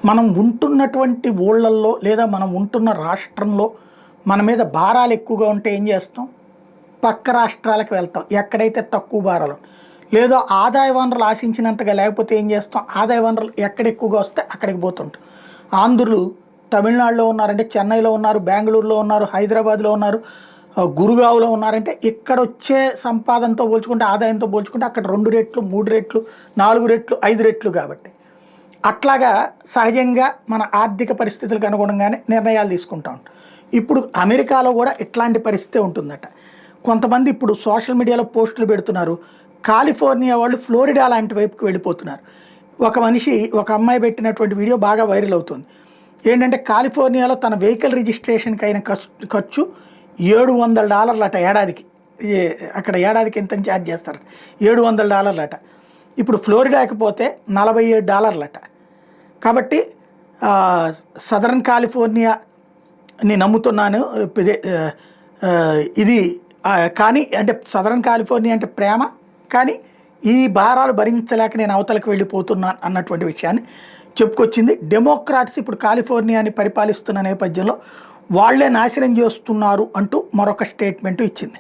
మనం ఉంటున్నటువంటి ఊళ్ళల్లో లేదా మనం ఉంటున్న రాష్ట్రంలో మన మీద భారాలు ఎక్కువగా ఉంటే ఏం చేస్తాం? పక్క రాష్ట్రాలకు వెళ్తాం ఎక్కడైతే తక్కువ భారాలు, లేదో ఆదాయ వనరులు ఆశించినంతగా లేకపోతే ఏం చేస్తాం? ఆదాయ వనరులు ఎక్కడ ఎక్కువగా వస్తే అక్కడికి పోతుంటాం. ఆంధ్రులు తమిళనాడులో ఉన్నారంటే చెన్నైలో ఉన్నారు, బెంగళూరులో ఉన్నారు, హైదరాబాద్లో ఉన్నారు, గురుగావ్లో ఉన్నారంటే ఇక్కడ వచ్చే సంపాదనతో పోల్చుకుంటే, ఆదాయంతో పోల్చుకుంటే అక్కడ 2 రెట్లు 3 రెట్లు 4 రెట్లు 5 రెట్లు. కాబట్టి అట్లాగా సహజంగా మన ఆర్థిక పరిస్థితులకు అనుగుణంగానే నిర్ణయాలు తీసుకుంటా ఉంటాం. ఇప్పుడు అమెరికాలో కూడా ఇట్లాంటి పరిస్థితే ఉంటుందట. కొంతమంది ఇప్పుడు సోషల్ మీడియాలో పోస్టులు పెడుతున్నారు, కాలిఫోర్నియా వాళ్ళు ఫ్లోరిడా లాంటి వైపుకి వెళ్ళిపోతున్నారు. ఒక అమ్మాయి పెట్టినటువంటి వీడియో బాగా వైరల్ అవుతుంది. ఏంటంటే కాలిఫోర్నియాలో తన వెహికల్ రిజిస్ట్రేషన్కి అయిన ఖర్చు $700 అట ఏడాదికి. అక్కడ ఏడాదికి ఎంత ఛార్జ్ చేస్తారు? $700 అట. ఇప్పుడు ఫ్లోరిడాకి పోతే $47 అట. కాబట్టి సదరన్ కాలిఫోర్నియాని నమ్ముతున్నాను ఇది. కానీ అంటే సదరన్ కాలిఫోర్నియా అంటే ప్రేమ, కానీ ఈ భారాలు భరించలేక నేను అవతలకు వెళ్ళిపోతున్నాను అన్నటువంటి విషయాన్ని చెప్పుకొచ్చింది. డెమోక్రాట్స్ ఇప్పుడు కాలిఫోర్నియాని పరిపాలిస్తున్న నేపథ్యంలో వాళ్లే నాశనం చేస్తున్నారు అంటూ మరొక స్టేట్మెంట్ ఇచ్చింది.